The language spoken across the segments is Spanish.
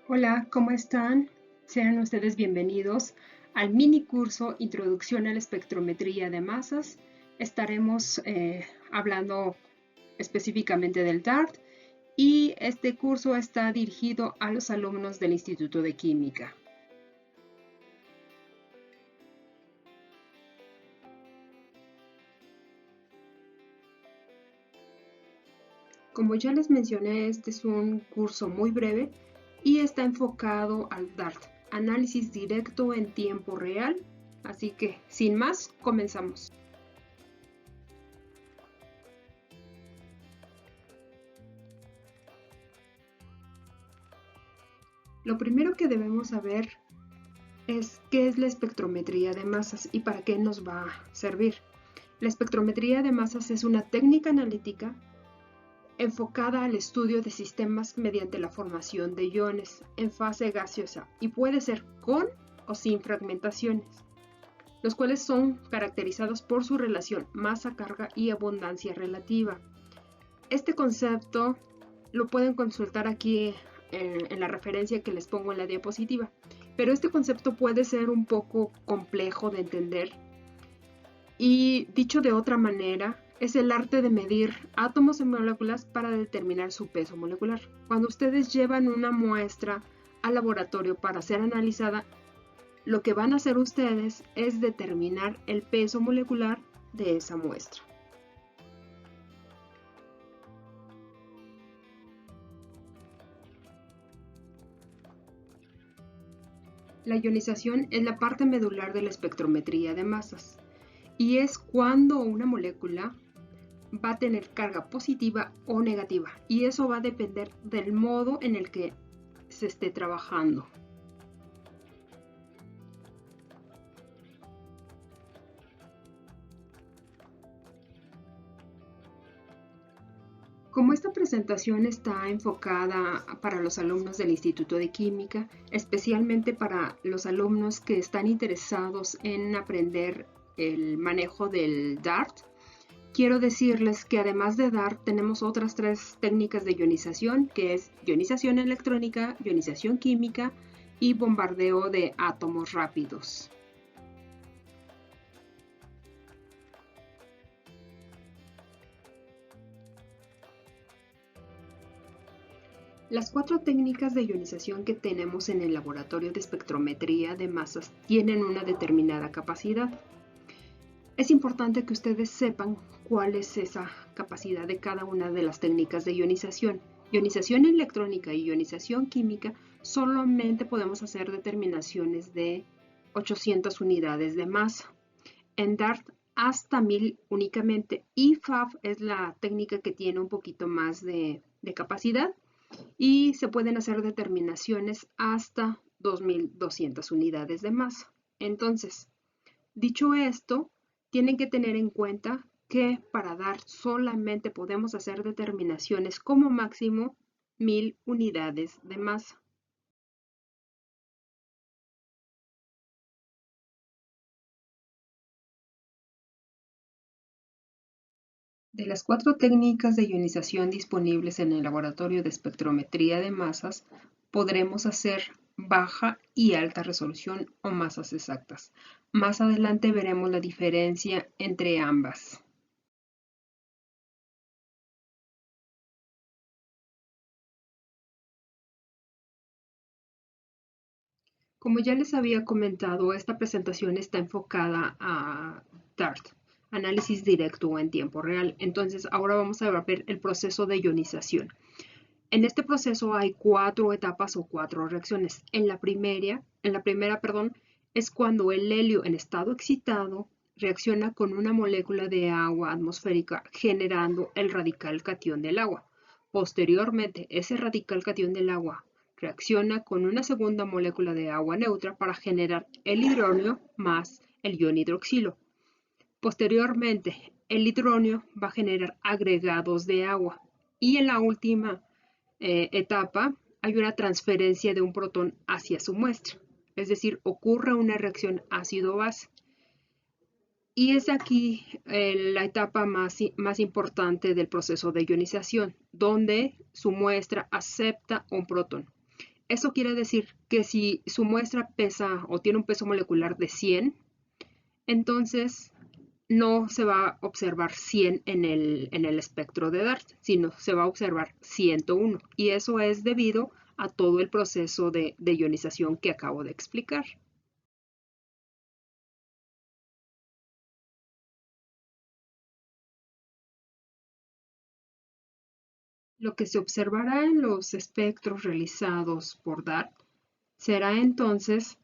Hola, ¿cómo están? Sean ustedes bienvenidos al mini curso Introducción a la Espectrometría de Masas. Estaremos hablando específicamente del DART y este curso está dirigido a los alumnos del Instituto de Química. Como ya les mencioné, este es un curso muy breve y está enfocado al DART, análisis directo en tiempo real. Así que, sin más, comenzamos. Lo primero que debemos saber es qué es la espectrometría de masas y para qué nos va a servir. La espectrometría de masas es una técnica analítica enfocada al estudio de sistemas mediante la formación de iones en fase gaseosa y puede ser con o sin fragmentaciones, los cuales son caracterizados por su relación masa-carga y abundancia relativa. Este concepto lo pueden consultar aquí en la referencia que les pongo en la diapositiva, pero este concepto puede ser un poco complejo de entender y, dicho de otra manera, es el arte de medir átomos y moléculas para determinar su peso molecular. Cuando ustedes llevan una muestra al laboratorio para ser analizada, lo que van a hacer ustedes es determinar el peso molecular de esa muestra. La ionización es la parte medular de la espectrometría de masas y es cuando una molécula va a tener carga positiva o negativa, y eso va a depender del modo en el que se esté trabajando. Como esta presentación está enfocada para los alumnos del Instituto de Química, especialmente para los alumnos que están interesados en aprender el manejo del DART, quiero decirles que además de DART tenemos otras tres técnicas de ionización, que es ionización electrónica, ionización química y bombardeo de átomos rápidos. Las cuatro técnicas de ionización que tenemos en el laboratorio de espectrometría de masas tienen una determinada capacidad. Es importante que ustedes sepan cuál es esa capacidad de cada una de las técnicas de ionización. Ionización electrónica y ionización química solamente podemos hacer determinaciones de 800 unidades de masa. En DART hasta 1000 únicamente, y FAF es la técnica que tiene un poquito más de capacidad y se pueden hacer determinaciones hasta 2200 unidades de masa. Entonces, dicho esto, tienen que tener en cuenta que para DART solamente podemos hacer determinaciones como máximo 1000 unidades de masa. De las cuatro técnicas de ionización disponibles en el laboratorio de espectrometría de masas, podremos hacer baja y alta resolución o masas exactas. Más adelante veremos la diferencia entre ambas. Como ya les había comentado, esta presentación está enfocada a DART, análisis directo en tiempo real. Entonces, ahora vamos a ver el proceso de ionización. En este proceso hay cuatro etapas o cuatro reacciones. En la primera, es cuando el helio en estado excitado reacciona con una molécula de agua atmosférica generando el radical catión del agua. Posteriormente, ese radical catión del agua reacciona con una segunda molécula de agua neutra para generar el hidronio más el ion hidroxilo. Posteriormente, el hidronio va a generar agregados de agua. Y en la última etapa hay una transferencia de un protón hacia su muestra. Es decir, ocurre una reacción ácido-base. Y es aquí la etapa más importante del proceso de ionización, donde su muestra acepta un protón. Eso quiere decir que si su muestra pesa o tiene un peso molecular de 100, entonces no se va a observar 100 en el espectro de DART, sino se va a observar 101. Y eso es debido a todo el proceso de ionización que acabo de explicar. Lo que se observará en los espectros realizados por DART será entonces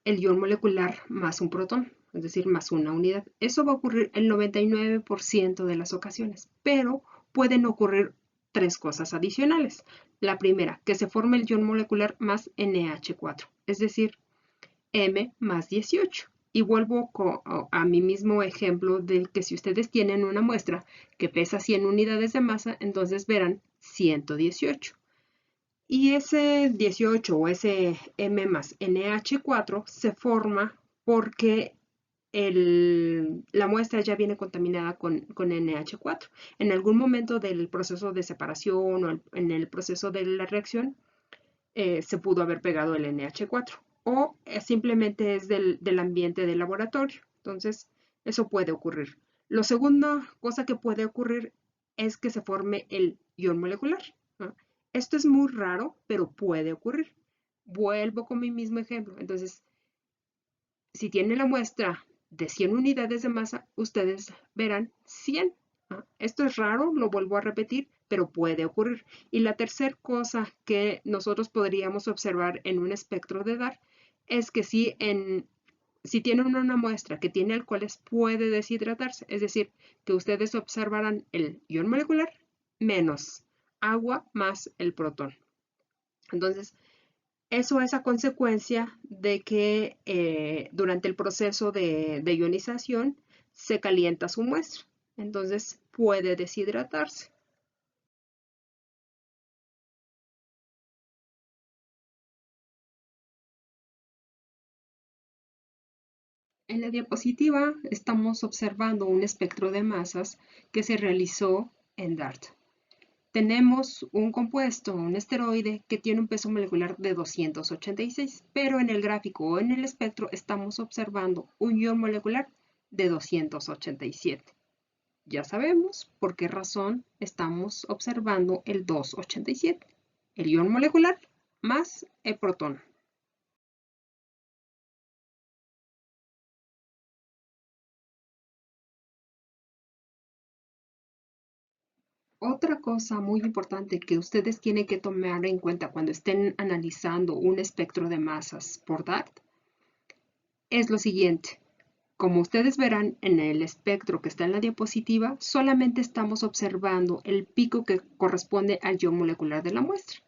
el ion molecular más un protón, es decir, más una unidad. Eso va a ocurrir el 99% de las ocasiones, pero pueden ocurrir tres cosas adicionales. La primera, que se forme el ion molecular más NH4, es decir, M más 18. Y vuelvo a mi mismo ejemplo de que si ustedes tienen una muestra que pesa 100 unidades de masa, entonces verán 118. Y ese 18 o ese M más NH4 se forma porque la muestra ya viene contaminada con NH4. En algún momento del proceso de separación o en el proceso de la reacción se pudo haber pegado el NH4 o simplemente es del ambiente del laboratorio. Entonces, eso puede ocurrir. La segunda cosa que puede ocurrir es que se forme el ion molecular, ¿no? Esto es muy raro, pero puede ocurrir. Vuelvo con mi mismo ejemplo. Entonces, si tiene la muestra de 100 unidades de masa, ustedes verán 100. ¿No? Esto es raro, lo vuelvo a repetir, pero puede ocurrir. Y la tercera cosa que nosotros podríamos observar en un espectro de DAR es que si tienen una muestra que tiene alcoholes, puede deshidratarse. Es decir, que ustedes observarán el ion molecular menos agua más el protón. Entonces, eso es a consecuencia de que durante el proceso de ionización se calienta su muestra. Entonces puede deshidratarse. En la diapositiva estamos observando un espectro de masas que se realizó en DART. Tenemos un compuesto, un esteroide, que tiene un peso molecular de 286, pero en el gráfico o en el espectro estamos observando un ion molecular de 287. Ya sabemos por qué razón estamos observando el 287, el ion molecular más el protón. Otra cosa muy importante que ustedes tienen que tomar en cuenta cuando estén analizando un espectro de masas por DART es lo siguiente. Como ustedes verán en el espectro que está en la diapositiva, solamente estamos observando el pico que corresponde al ion molecular de la muestra.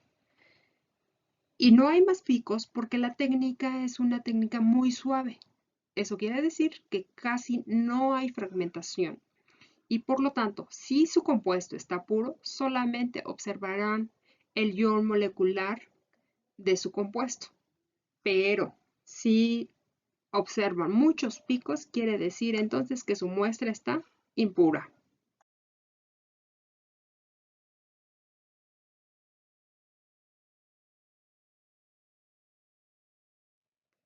Y no hay más picos porque la técnica es una técnica muy suave. Eso quiere decir que casi no hay fragmentación. Y por lo tanto, si su compuesto está puro, solamente observarán el ion molecular de su compuesto. Pero si observan muchos picos, quiere decir entonces que su muestra está impura.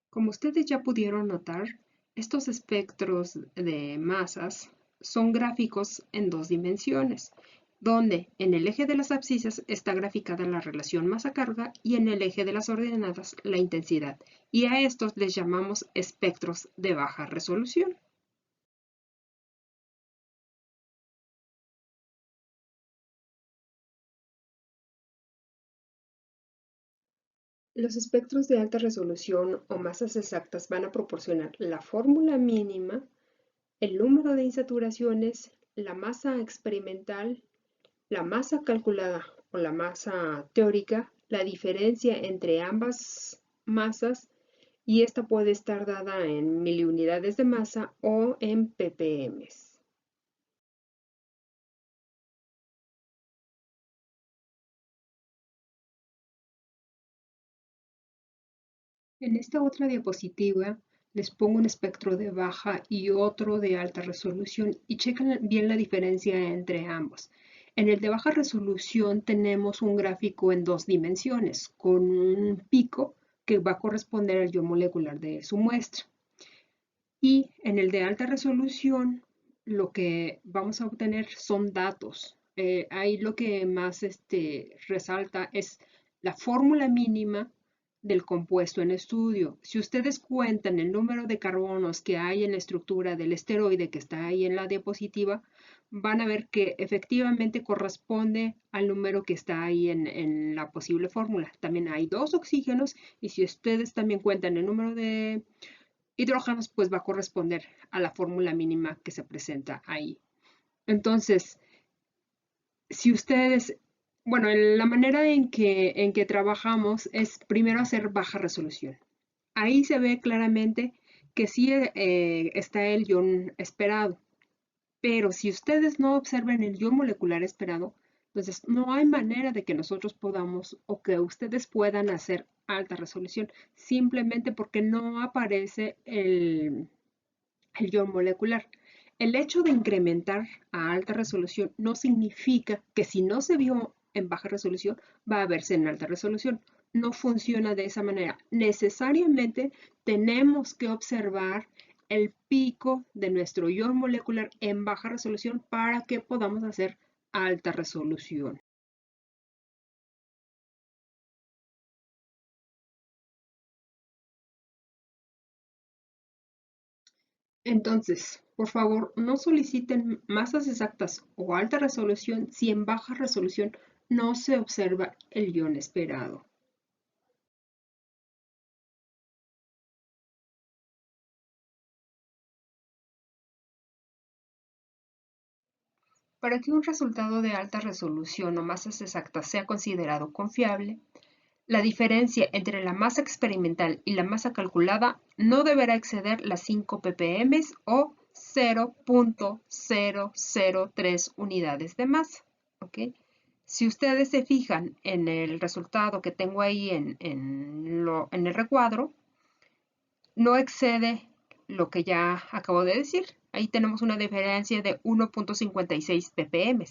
Como ustedes ya pudieron notar, estos espectros de masas son gráficos en dos dimensiones, donde en el eje de las abscisas está graficada la relación masa-carga y en el eje de las ordenadas la intensidad, y a estos les llamamos espectros de baja resolución. Los espectros de alta resolución o masas exactas van a proporcionar la fórmula mínima, el número de insaturaciones, la masa experimental, la masa calculada o la masa teórica, la diferencia entre ambas masas, y esta puede estar dada en miliunidades de masa o en ppm. En esta otra diapositiva les pongo un espectro de baja y otro de alta resolución y chequen bien la diferencia entre ambos. En el de baja resolución tenemos un gráfico en 2 dimensiones con un pico que va a corresponder al ion molecular de su muestra. Y en el de alta resolución lo que vamos a obtener son datos. Ahí lo que más resalta es la fórmula mínima del compuesto en estudio. Si ustedes cuentan el número de carbonos que hay en la estructura del esteroide que está ahí en la diapositiva, van a ver que efectivamente corresponde al número que está ahí en la posible fórmula. También hay 2 oxígenos y si ustedes también cuentan el número de hidrógenos, pues va a corresponder a la fórmula mínima que se presenta ahí. Entonces, si ustedes, bueno, la manera en que trabajamos es primero hacer baja resolución. Ahí se ve claramente que sí está el ion esperado, pero si ustedes no observan el ion molecular esperado, entonces no hay manera de que nosotros podamos o que ustedes puedan hacer alta resolución, simplemente porque no aparece el ion molecular. El hecho de incrementar a alta resolución no significa que si no se vio en baja resolución, va a verse en alta resolución. No funciona de esa manera. Necesariamente tenemos que observar el pico de nuestro ion molecular en baja resolución para que podamos hacer alta resolución. Entonces, por favor, no soliciten masas exactas o alta resolución si en baja resolución no se observa el ion esperado. Para que un resultado de alta resolución o masas exactas sea considerado confiable, la diferencia entre la masa experimental y la masa calculada no deberá exceder las 5 ppm o 0.003 unidades de masa. ¿Okay? Si ustedes se fijan en el resultado que tengo ahí en el recuadro, no excede lo que ya acabo de decir. Ahí tenemos una diferencia de 1.56 ppm.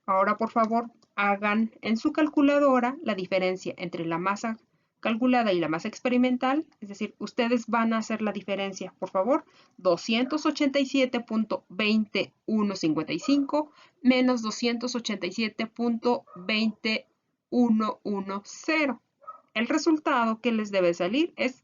Ahora, por favor, hagan en su calculadora la diferencia entre la masa calculada y la masa experimental. Es decir, ustedes van a hacer la diferencia, por favor, 287.2155 menos 287.2110. El resultado que les debe salir es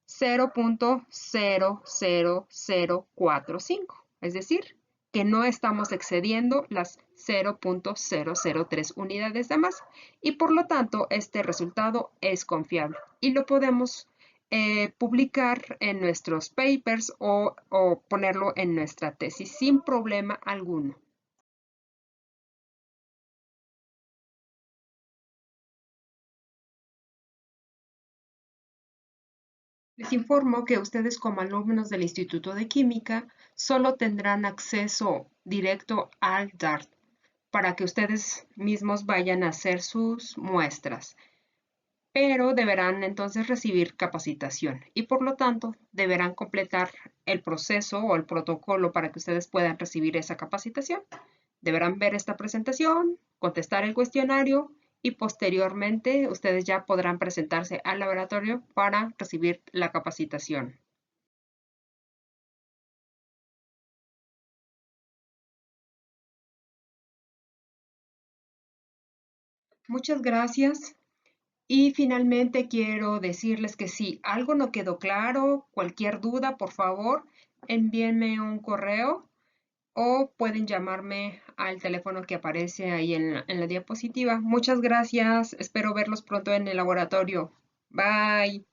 0.00045, es decir, que no estamos excediendo las 0.003 unidades de masa y por lo tanto este resultado es confiable y lo podemos publicar en nuestros papers o ponerlo en nuestra tesis sin problema alguno. Les informo que ustedes como alumnos del Instituto de Química solo tendrán acceso directo al DART para que ustedes mismos vayan a hacer sus muestras, pero deberán entonces recibir capacitación y por lo tanto deberán completar el proceso o el protocolo para que ustedes puedan recibir esa capacitación. Deberán ver esta presentación, contestar el cuestionario y posteriormente ustedes ya podrán presentarse al laboratorio para recibir la capacitación. Muchas gracias. Y finalmente quiero decirles que si algo no quedó claro, cualquier duda, por favor, envíenme un correo o pueden llamarme al teléfono que aparece ahí en la diapositiva. Muchas gracias. Espero verlos pronto en el laboratorio. Bye.